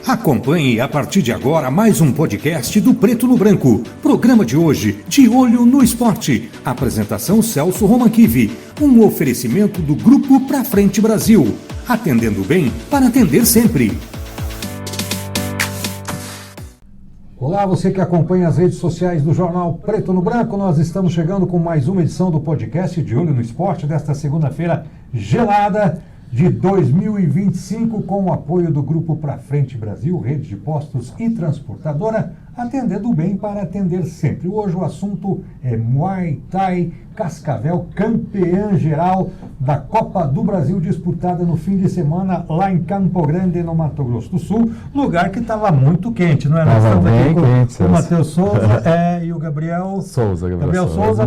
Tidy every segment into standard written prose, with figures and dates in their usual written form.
Acompanhe a partir de agora mais um podcast do Preto no Branco. Programa de hoje, De Olho no Esporte. Apresentação Celso Romanquivi. Um oferecimento do Grupo Pra Frente Brasil. Atendendo bem para atender sempre. Olá, você que acompanha as redes sociais do Jornal Preto no Branco. Nós estamos chegando com mais uma edição do podcast De Olho no Esporte desta segunda-feira gelada de 2025, com o apoio do Grupo Pra Frente Brasil, rede de postos e transportadora, atendendo bem para atender sempre. Hoje o assunto é Muay Thai Cascavel, campeã geral da Copa do Brasil, disputada no fim de semana lá em Campo Grande, no Mato Grosso do Sul, lugar que estava muito quente, não é? Nós estamos aqui com o Matheus Souza e o Gabriel Souza.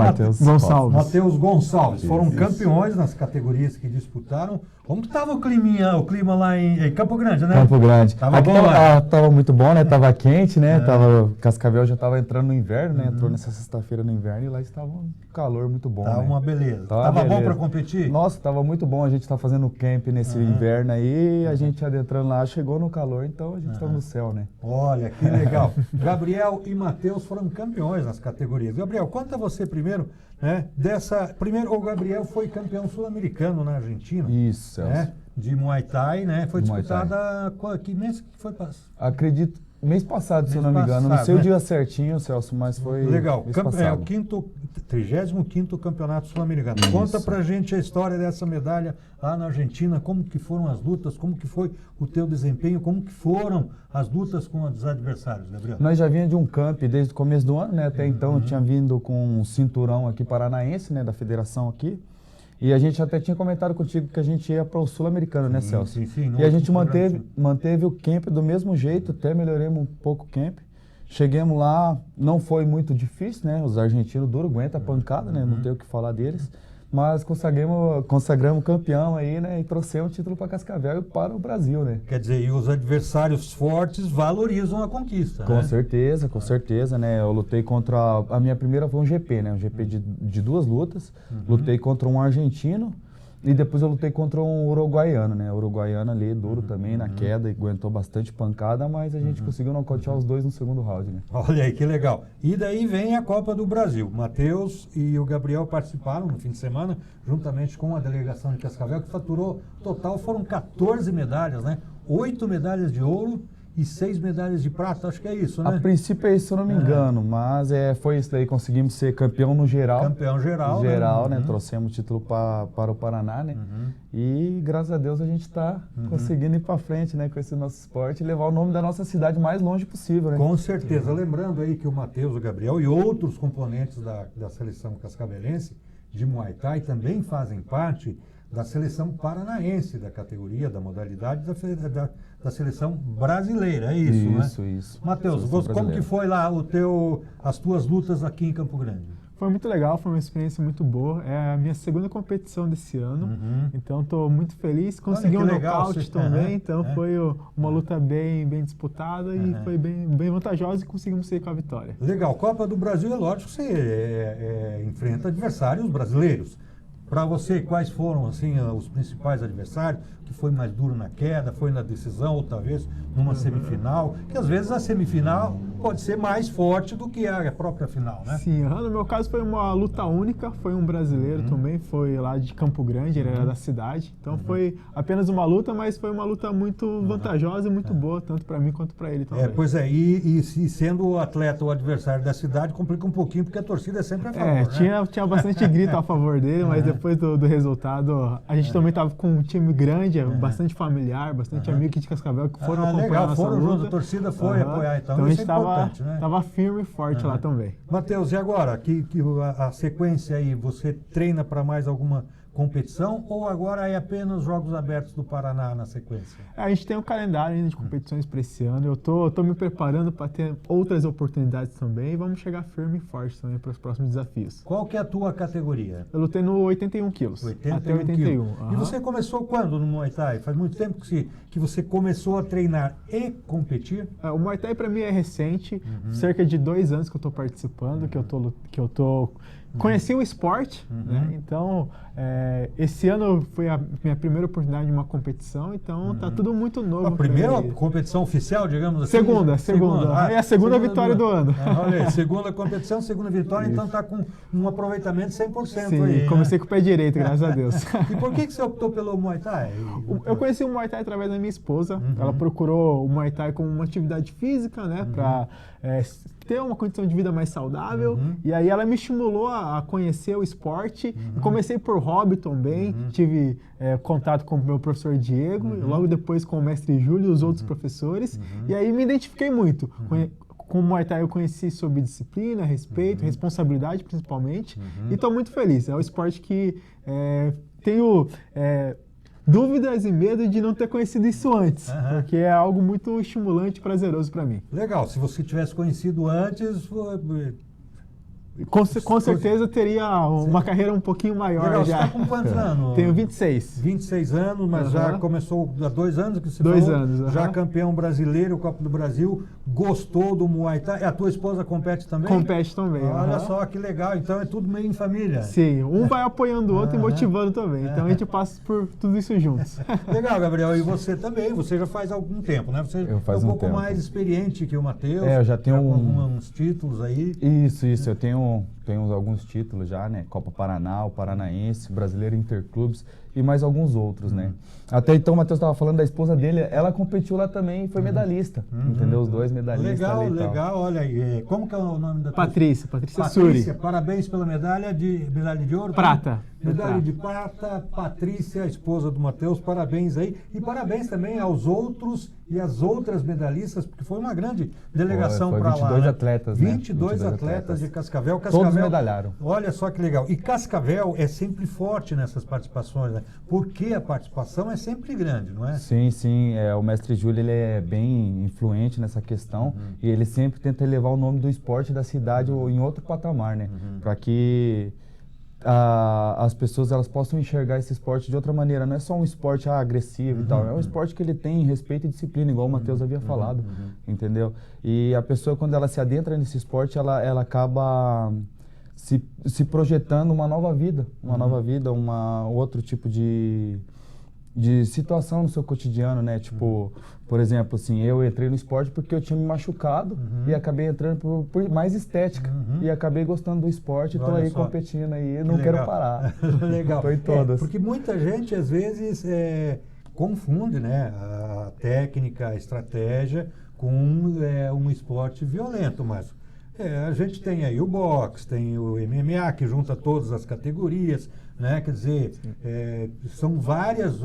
Matheus Gonçalves. Foram campeões nas categorias que disputaram. Como que estava o clima lá em Campo Grande, né? Campo Grande. Tava bom lá. Tava muito bom, né? Tava quente, né? Cascavel já estava entrando no inverno, né? Entrou nessa sexta-feira no inverno e lá estava um calor muito bom. Tava, né? Uma beleza. Tava bom para competir? Nossa, tava muito bom. A gente tá fazendo camp nesse inverno aí, a gente adentrando lá, chegou no calor, então a gente tá no céu, né? Olha, que legal. Gabriel e Matheus foram campeões nas categorias. Gabriel, conta você primeiro, né? Primeiro, o Gabriel foi campeão sul-americano na Argentina. Isso, Celso. Né? De Muay Thai, né? Foi disputada, que mês que foi? Acredito, mês passado, se eu não me engano. Não sei o dia certinho, Celso, mas foi legal. Mês passado. O 35º Campeonato Sul-Americano. Conta pra gente a história dessa medalha lá na Argentina, como que foram as lutas, como que foi o teu desempenho, como que foram as lutas com os adversários, Gabriel? Nós já vinha de um camp desde o começo do ano, né? Até então eu tinha vindo com um cinturão aqui paranaense, né? Da federação aqui. E a gente até tinha comentado contigo que a gente ia para o Sul-Americano, né, Celso? Sim. E a gente manteve o camp do mesmo jeito, até melhoramos um pouco o camp. Chegamos lá, não foi muito difícil, né? Os argentinos duro, aguenta a pancada, né? Não tem o que falar deles. Mas consagramos campeão aí, né? E trouxemos o título para Cascavel e para o Brasil, né? Quer dizer, e os adversários fortes valorizam a conquista, com certeza, né? Eu lutei contra... A minha primeira foi um GP, né? Um GP de duas lutas. Lutei contra um argentino e depois eu lutei contra um uruguaiano, né? O uruguaiano ali, duro também, na queda, e aguentou bastante pancada, mas a gente conseguiu nocautear os dois no segundo round, né? Olha aí, que legal. E daí vem a Copa do Brasil. O Matheus e o Gabriel participaram no fim de semana, juntamente com a delegação de Cascavel, que faturou, total foram 14 medalhas, né? 8 medalhas de ouro e 6 medalhas de prata, acho que é isso, né? A princípio é isso, se eu não me engano, mas foi isso daí, conseguimos ser campeão no geral. Campeão geral, né? Trouxemos o título para o Paraná, né? E graças a Deus a gente está conseguindo ir para frente, né? Com esse nosso esporte e levar o nome da nossa cidade mais longe possível, né? Com certeza. Lembrando aí que o Matheus, o Gabriel e outros componentes da seleção cascavelense de Muay Thai também fazem parte da seleção paranaense, da categoria, da modalidade da seleção brasileira, é isso, né? Isso. Matheus, como que foi lá as tuas lutas aqui em Campo Grande? Foi muito legal, foi uma experiência muito boa. É a minha segunda competição desse ano, então estou muito feliz. Consegui um nocaute também, então foi uma luta bem disputada e foi bem vantajosa e conseguimos sair com a vitória. Legal, Copa do Brasil, é lógico que você enfrenta adversários brasileiros. Para você, quais foram assim, os principais adversários? Que foi mais duro na queda, foi na decisão, ou talvez numa semifinal? Que às vezes a semifinal pode ser mais forte do que a própria final, né? Sim, no meu caso foi uma luta única, foi um brasileiro também, foi lá de Campo Grande, ele era da cidade. Então foi apenas uma luta, mas foi uma luta muito vantajosa e muito boa, tanto para mim quanto para ele também. Pois é, e sendo o atleta o adversário da cidade, complica um pouquinho, porque a torcida é sempre a favor, né? Tinha bastante grito a favor dele, mas depois do resultado, a gente também estava com um time grande, bastante familiar, bastante amigo aqui de Cascavel, que foram acompanhar a nossa luta. Junto, a torcida foi apoiar, então a isso gente é importante, né? Estava firme e forte lá também. Matheus, e agora? A sequência aí, você treina para mais alguma competição ou agora é apenas Jogos Abertos do Paraná na sequência? A gente tem um calendário ainda de competições para esse ano. Eu tô me preparando para ter outras oportunidades também e vamos chegar firme e forte também para os próximos desafios. Qual que é a tua categoria? Eu lutei no 81 quilos. Até 81. E você começou quando no Muay Thai? Faz muito tempo que você começou a treinar e competir? O Muay Thai para mim é recente, cerca de 2 anos que eu estou participando, que eu tô conheci o esporte, né? Então, esse ano foi a minha primeira oportunidade de uma competição, então tá tudo muito novo. A primeira competição oficial, digamos assim? Segunda. É a segunda vitória do ano. Olha aí, segunda competição, segunda vitória, então tá com um aproveitamento 100%. Sim, aí, comecei com o pé direito, graças a Deus. E por que você optou pelo Muay Thai? Eu conheci o Muay Thai através da minha esposa. Ela procurou o Muay Thai como uma atividade física, né? Pra ter uma condição de vida mais saudável. E aí ela me estimulou a conhecer o esporte. E comecei por hobby também. Tive contato com o meu professor Diego. E logo depois com o mestre Júlio e os outros professores. E aí me identifiquei muito. Com o Muay Thai eu conheci sobre disciplina, respeito, responsabilidade principalmente. E estou muito feliz. É um esporte que tenho dúvidas e medo de não ter conhecido isso antes, porque é algo muito estimulante e prazeroso para mim. Legal, se você tivesse conhecido antes... Com certeza teria uma carreira um pouquinho maior. Legal, já. Você está com quantos anos? Tenho 26. 26 anos, mas já começou há 2 anos que você 2 falou. anos. Já campeão brasileiro, Copa do Brasil, gostou do Muay Thai. A tua esposa compete também? Compete também. Olha só que legal, então é tudo meio em família. Sim, um vai apoiando o outro e motivando também. Então a gente passa por tudo isso juntos. Legal, Gabriel. E você também, você já faz algum tempo, né? Você é um pouco mais experiente que o Matheus. Eu já tenho alguns títulos aí. Isso, eu tenho alguns títulos já, né? Copa Paraná, o Paranaense, Brasileiro Interclubes e mais alguns outros, né? Até então o Matheus estava falando da esposa dele, ela competiu lá também e foi medalhista, entendeu? Os 2 medalhistas. Legal, olha aí. Como que é o nome da Patrícia Suri. Parabéns pela medalha de ouro. Prata. Medalha de prata, Patrícia, a esposa do Matheus, parabéns aí. E parabéns também aos outros e às outras medalhistas, porque foi uma grande delegação para lá. 22 atletas, né? 22 atletas de Cascavel. Todos medalharam. Olha só que legal. E Cascavel é sempre forte nessas participações, né? Porque a participação é sempre grande, não é? Sim. O mestre Júlio, ele é bem influente nessa questão e ele sempre tenta elevar o nome do esporte da cidade em outro patamar, né? Para que as pessoas elas possam enxergar esse esporte de outra maneira. Não é só um esporte agressivo e tal, é um esporte que ele tem respeito e disciplina, igual o Matheus havia falado, entendeu? E a pessoa, quando ela se adentra nesse esporte, ela acaba se projetando uma nova vida, outro tipo de situação no seu cotidiano, né? Tipo, por exemplo, assim, eu entrei no esporte porque eu tinha me machucado e acabei entrando por mais estética e acabei gostando do esporte e tô aí competindo aí, não quero parar. Legal. Tô em todas. Porque muita gente, às vezes, confunde, né, a técnica, a estratégia com um esporte violento, mas a gente tem aí o boxe, tem o MMA, que junta todas as categorias, né? Quer dizer, são várias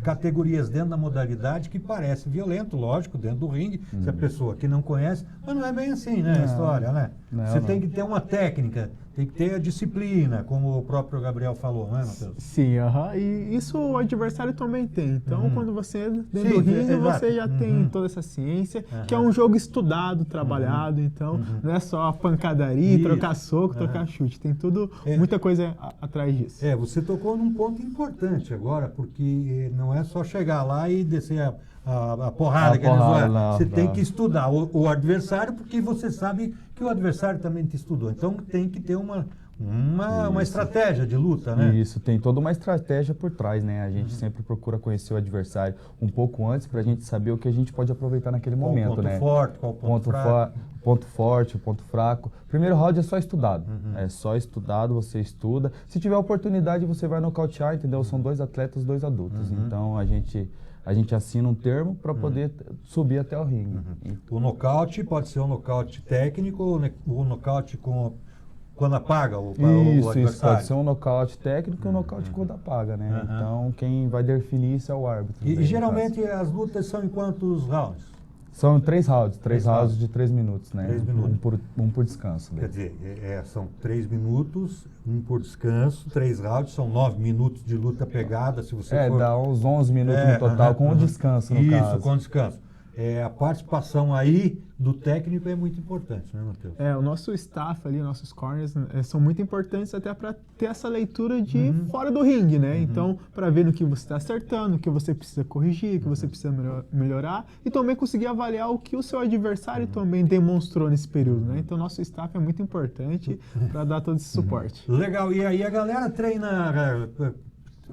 categorias dentro da modalidade que parece violento, lógico, dentro do ringue, se a pessoa que não conhece, mas não é bem assim, né, a história, né? Você tem que ter uma técnica, tem que ter a disciplina, como o próprio Gabriel falou, não é, Matheus? Sim, e isso o adversário também tem. Então, quando você entra dentro do ringue, você já tem toda essa ciência, que é um jogo estudado, trabalhado, então não é só a pancadaria, trocar soco, trocar chute, tem tudo, muita coisa atrás disso. Você tocou num ponto importante agora, porque não é só chegar lá e descer a porrada, você tem que estudar o adversário, porque você sabe que o adversário também te estudou. Então tem que ter uma estratégia de luta, né? Isso, tem toda uma estratégia por trás, né? A gente sempre procura conhecer o adversário um pouco antes para a gente saber o que a gente pode aproveitar naquele momento, né? Qual ponto fraco. Ponto forte, o ponto fraco. Primeiro round é só estudado. É só estudado, você estuda. Se tiver oportunidade, você vai nocautear, entendeu? São 2 atletas, 2 adultos. Então a gente assina um termo para poder subir até o ringue. O nocaute pode ser um nocaute técnico ou um nocaute quando apaga o adversário? Isso, pode ser um nocaute técnico e um nocaute quando apaga, né? Então quem vai definir isso é o árbitro. E geralmente as lutas são em quantos rounds? São 3 rounds, 3 rounds de 3 minutos, né? 3 minutos. Um por descanso. Quer dizer, são 3 minutos, 1 por descanso, 3 rounds, são 9 minutos de luta pegada, se você for... dá uns 11 minutos no total, com o descanso, no caso. Isso, com descanso. a participação aí do técnico é muito importante, né, Matheus? O nosso staff ali, nossos corners, são muito importantes até para ter essa leitura de fora do ringue, né? Então, para ver no que você está acertando, o que você precisa corrigir, o que você precisa melhorar e também conseguir avaliar o que o seu adversário também demonstrou nesse período, né? Então, nosso staff é muito importante para dar todo esse suporte. Legal. E aí a galera treina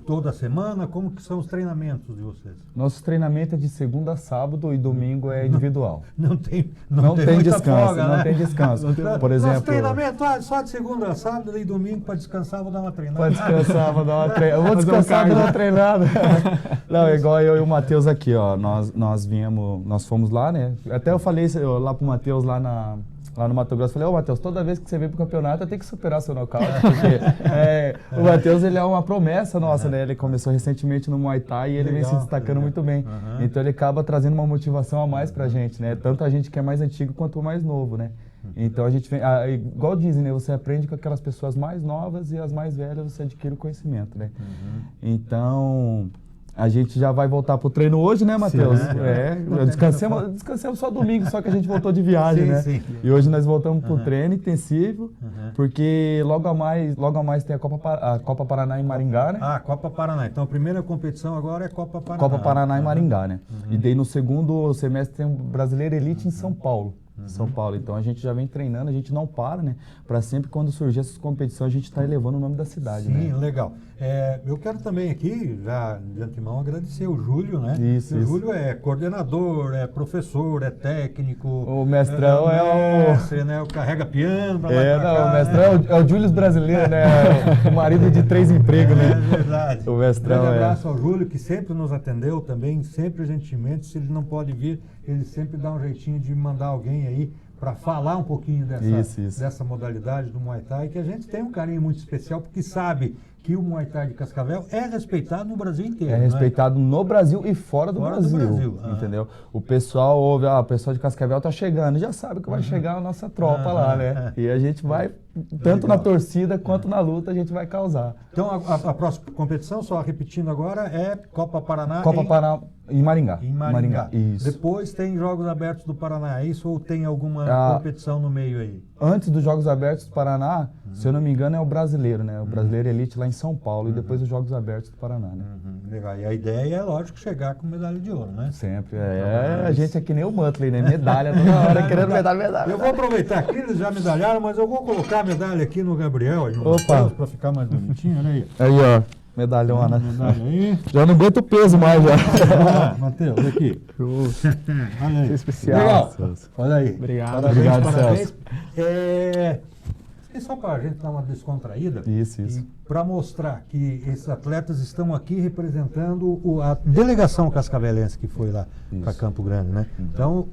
toda semana? Como que são os treinamentos de vocês? Nosso treinamento é de segunda a sábado e domingo é individual. Não tem muita descanso, folga, né? Não tem descanso. Por exemplo, nosso treinamento só de segunda a sábado e domingo para descansar, vou dar uma treinada. Para descansar, vou dar uma treinada. Eu vou descansar, vou dar uma treinada. Não, é igual eu e o Matheus aqui, ó. Nós fomos lá, né? Até eu falei lá pro Matheus lá no Mato Grosso, falei, Matheus, toda vez que você vem pro campeonato, tem que superar seu nocaute, porque o Matheus, ele é uma promessa nossa, né? Ele começou recentemente no Muay Thai e ele vem se destacando muito bem. Então ele acaba trazendo uma motivação a mais pra gente, né? Tanto a gente que é mais antigo quanto o mais novo, né? Então a gente vem, igual dizem, né? Você aprende com aquelas pessoas mais novas e as mais velhas você adquire o conhecimento, né? Então... A gente já vai voltar pro treino hoje, né, Matheus? Descansamos só domingo, só que a gente voltou de viagem, né? Sim. E hoje nós voltamos pro treino intensivo, porque logo a mais tem a Copa Paraná em Maringá, né? Copa Paraná. Então a primeira competição agora é Copa Paraná. Copa Paraná em Maringá, né? E daí no segundo semestre tem um Brasileiro Elite em São Paulo. São Paulo. Então a gente já vem treinando, a gente não para, né? Para sempre quando surgir essas competições a gente está elevando o nome da cidade, né? Sim, legal. Eu quero também aqui, já de antemão, agradecer o Júlio, né? Isso. O Júlio é coordenador, é professor, é técnico. O mestrão mestre, né? O carrega piano pra lá pra cá, o mestrão é o Júlio brasileiro, né? O marido de 3 empregos, né? É verdade. O mestrão Um abraço ao Júlio, que sempre nos atendeu também, sempre gentilmente. Se ele não pode vir, ele sempre dá um jeitinho de mandar alguém aí para falar um pouquinho dessa modalidade do Muay Thai, que a gente tem um carinho muito especial, porque sabe que o Muay Thai de Cascavel é respeitado no Brasil inteiro. É respeitado no Brasil e fora do Brasil. Entendeu? O pessoal ouve, o pessoal de Cascavel tá chegando, já sabe que vai chegar a nossa tropa lá, né? E a gente vai, tanto na torcida quanto na luta, a gente vai causar. Então a próxima competição, só repetindo agora, é Copa Paraná Paraná em Maringá. Em Maringá. Isso. Depois tem Jogos Abertos do Paraná, é isso? Ou tem alguma competição no meio aí? Antes dos Jogos Abertos do Paraná, se eu não me engano, é o Brasileiro, né? O Brasileiro Elite lá em São Paulo e depois os Jogos Abertos do Paraná, né? Legal. E a ideia é, lógico, chegar com medalha de ouro, né? Sempre. A gente é que nem o Muttley, né? Medalha toda hora, querendo medalha. Eu vou aproveitar aqui, eles já medalharam, mas eu vou colocar a medalha aqui no Gabriel, aí no Matheus, pra ficar mais bonitinho, olha aí. Aí, ó. Medalhona. Medalha aí. Já não aguento o peso mais, já. Matheus, aqui. Olha aí. Especial. Legal. Olha aí. Obrigado. Celso. Só para a gente dar uma descontraída. Isso. E para mostrar que esses atletas estão aqui representando a delegação cascavelense que foi lá para Campo Grande, né? Então,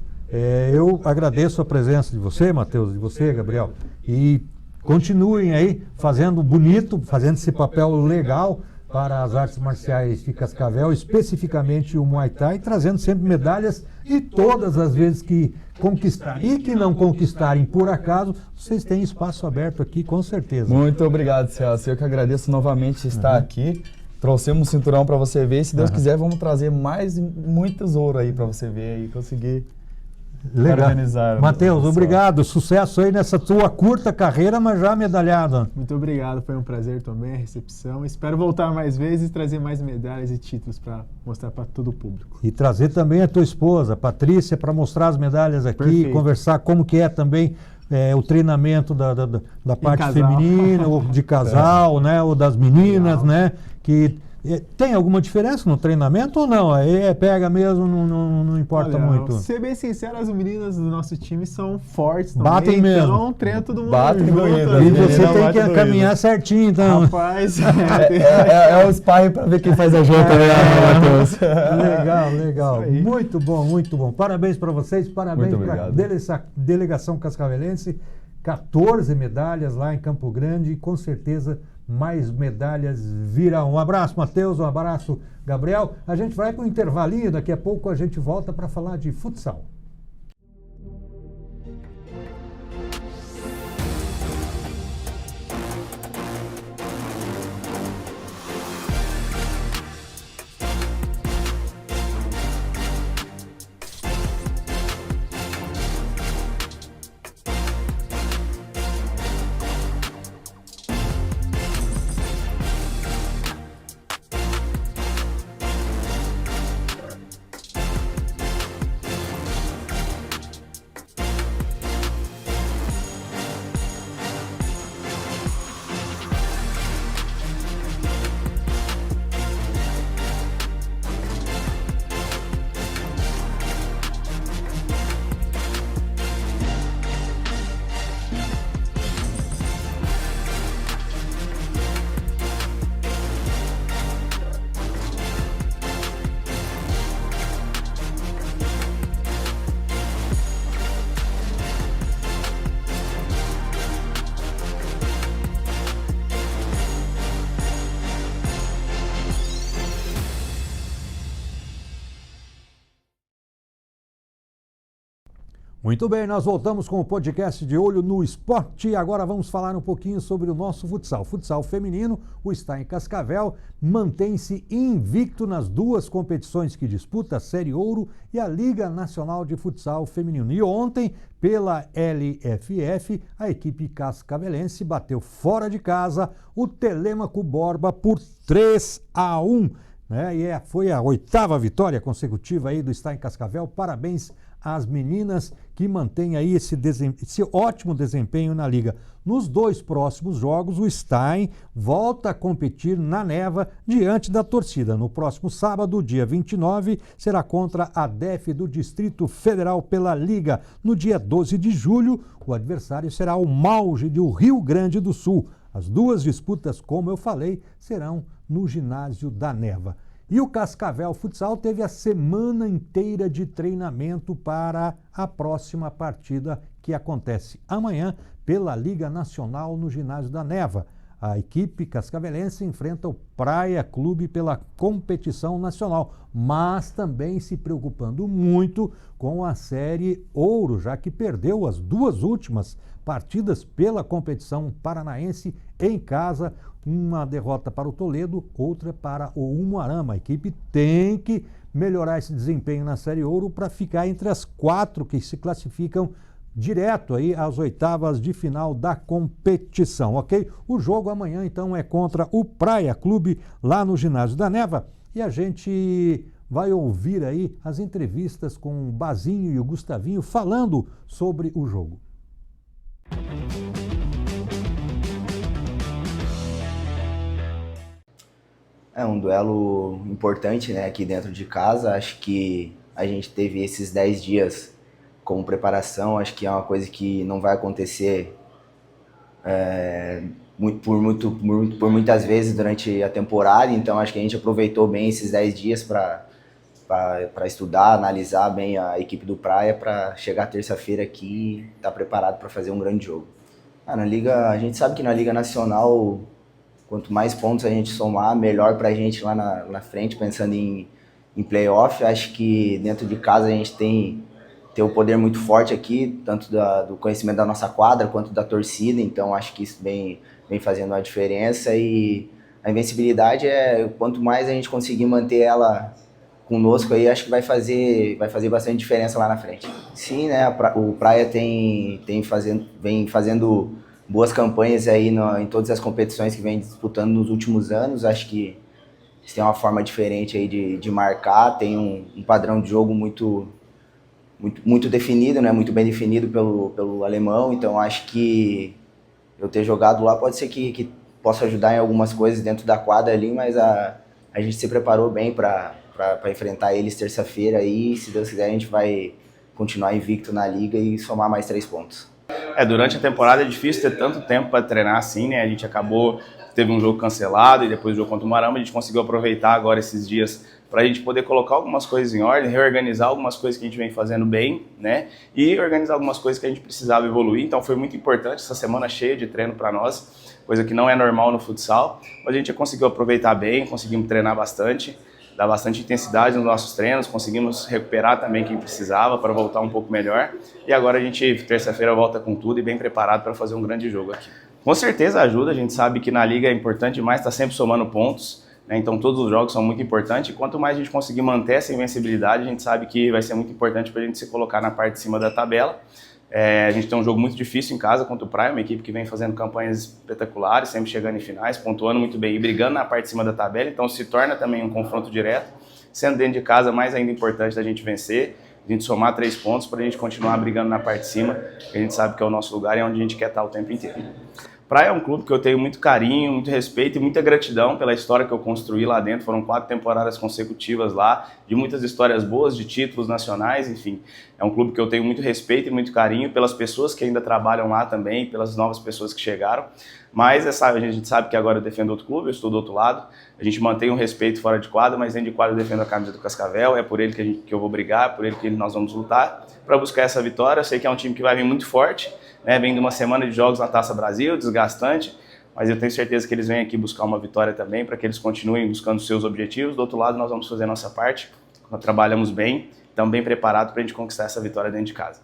eu agradeço a presença de você, Matheus, de você, Gabriel, e continuem aí fazendo bonito, fazendo esse papel legal para as artes marciais de Cascavel, especificamente o Muay Thai, trazendo sempre medalhas e todas as vezes que conquistarem e que não conquistarem por acaso, vocês têm espaço aberto aqui, com certeza. Muito obrigado, Celso. Eu que agradeço novamente estar aqui. Trouxemos um cinturão para você ver e, se Deus quiser, vamos trazer muitos ouro aí para você ver e conseguir organizar. Matheus, obrigado. Sucesso aí nessa tua curta carreira, mas já medalhado. Muito obrigado. Foi um prazer também a recepção. Espero voltar mais vezes e trazer mais medalhas e títulos para mostrar para todo o público. E trazer também a tua esposa, Patrícia, para mostrar as medalhas aqui, Perfeito. Conversar como que é também o treinamento da parte feminina, ou de casal, né, ou das meninas, né, que tem alguma diferença no treinamento ou não? Aí pega mesmo, não importa muito. Ser bem sincero, as meninas do nosso time são fortes também. Batem mesmo. Então treina todo mundo Batem junto. doído. E você tem que caminhar certinho, então. Rapaz, é o sparring para ver quem faz a janta, né, Matheus? Legal. Muito bom. Parabéns para vocês, parabéns para a delegação cascavelense. 14 medalhas lá em Campo Grande e com certeza mais medalhas virão. Um abraço, Matheus, um abraço, Gabriel. A gente vai para um intervalinho, daqui a pouco a gente volta para falar de futsal. Muito bem, nós voltamos com o podcast de Olho no Esporte e agora vamos falar um pouquinho sobre o nosso futsal. Futsal feminino, o Stein Cascavel mantém-se invicto nas duas competições que disputa, a Série Ouro e a Liga Nacional de Futsal Feminino. E ontem, pela LFF, a equipe cascavelense bateu fora de casa o Telêmaco Borba por 3-1. Né? E foi a 8ª vitória consecutiva aí do Stein Cascavel. Parabéns às meninas que mantêm aí esse ótimo desempenho na liga. Nos 2 próximos jogos, o Stein volta a competir na Neva diante da torcida. No próximo sábado, dia 29, será contra a DEF do Distrito Federal pela Liga. No dia 12 de julho, o adversário será o Mauge do Rio Grande do Sul. As 2 disputas, como eu falei, serão no ginásio da Neva. E o Cascavel Futsal teve a semana inteira de treinamento para a próxima partida que acontece amanhã pela Liga Nacional no ginásio da Neva. A equipe cascavelense enfrenta o Praia Clube pela competição nacional, mas também se preocupando muito com a Série Ouro, já que perdeu as 2 últimas partidas pela competição paranaense em casa, uma derrota para o Toledo, outra para o Umuarama. A equipe tem que melhorar esse desempenho na Série Ouro para ficar entre as 4 que se classificam direto aí às 8ª de final da competição, ok? O jogo amanhã, então, é contra o Praia Clube, lá no ginásio da Neva, e a gente vai ouvir aí as entrevistas com o Bazinho e o Gustavinho falando sobre o jogo. É um duelo importante, né, aqui dentro de casa. Acho que a gente teve esses 10 dias como preparação. Acho que é uma coisa que não vai acontecer por muitas vezes durante a temporada. Então acho que a gente aproveitou bem esses 10 dias para estudar, analisar bem a equipe do Praia para chegar terça-feira aqui e estar preparado para fazer um grande jogo. Na Liga, a gente sabe que na Liga Nacional, quanto mais pontos a gente somar, melhor para a gente lá na frente, pensando em playoff. Acho que dentro de casa a gente tem o poder muito forte aqui, tanto do conhecimento da nossa quadra quanto da torcida. Então acho que isso vem fazendo uma diferença, e a invencibilidade quanto mais a gente conseguir manter ela conosco aí, acho que vai fazer bastante diferença lá na frente. Sim, né, o Praia vem fazendo boas campanhas aí em todas as competições que vem disputando nos últimos anos. Acho que eles têm uma forma diferente aí de marcar, tem um padrão de jogo muito definido, né, muito bem definido pelo alemão. Então acho que eu ter jogado lá pode ser que possa ajudar em algumas coisas dentro da quadra ali, mas a gente se preparou bem para enfrentar eles terça-feira aí. Se Deus quiser, a gente vai continuar invicto na liga e somar mais 3 pontos. Durante a temporada é difícil ter tanto tempo para treinar assim, né? A gente teve um jogo cancelado e depois o jogo contra o Marama. A gente conseguiu aproveitar agora esses dias para a gente poder colocar algumas coisas em ordem, reorganizar algumas coisas que a gente vem fazendo bem, né? E organizar algumas coisas que a gente precisava evoluir. Então foi muito importante essa semana cheia de treino para nós, coisa que não é normal no futsal, mas a gente conseguiu aproveitar bem, conseguimos treinar bastante, dar bastante intensidade nos nossos treinos, conseguimos recuperar também quem precisava para voltar um pouco melhor. E agora a gente, terça-feira, volta com tudo e bem preparado para fazer um grande jogo aqui. Com certeza ajuda, a gente sabe que na liga é importante demais estar sempre somando pontos, né? Então todos os jogos são muito importantes, e quanto mais a gente conseguir manter essa invencibilidade, a gente sabe que vai ser muito importante para a gente se colocar na parte de cima da tabela. A gente tem um jogo muito difícil em casa contra o Praia, uma equipe que vem fazendo campanhas espetaculares, sempre chegando em finais, pontuando muito bem e brigando na parte de cima da tabela. Então se torna também um confronto direto, sendo dentro de casa mais ainda importante da gente vencer, a gente somar 3 pontos para a gente continuar brigando na parte de cima, que a gente sabe que é o nosso lugar e é onde a gente quer estar o tempo inteiro. Praia é um clube que eu tenho muito carinho, muito respeito e muita gratidão pela história que eu construí lá dentro. Foram 4 temporadas consecutivas lá, de muitas histórias boas, de títulos nacionais, enfim. É um clube que eu tenho muito respeito e muito carinho pelas pessoas que ainda trabalham lá também, pelas novas pessoas que chegaram. Mas a gente sabe que agora eu defendo outro clube, eu estou do outro lado. A gente mantém um respeito fora de quadra, mas dentro de quadra eu defendo a camisa do Cascavel. É por ele que eu vou brigar, é por ele que nós vamos lutar para buscar essa vitória. Eu sei que é um time que vai vir muito forte, né? Vem de uma semana de jogos na Taça Brasil, desgastante, mas eu tenho certeza que eles vêm aqui buscar uma vitória também, para que eles continuem buscando seus objetivos. Do outro lado, nós vamos fazer a nossa parte, nós trabalhamos bem, estamos bem preparados para a gente conquistar essa vitória dentro de casa.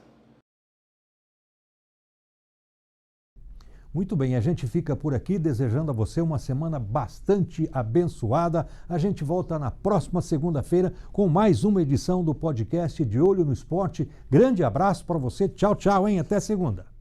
Muito bem, a gente fica por aqui desejando a você uma semana bastante abençoada. A gente volta na próxima segunda-feira com mais uma edição do podcast De Olho no Esporte. Grande abraço para você. Tchau, tchau, hein? Até segunda.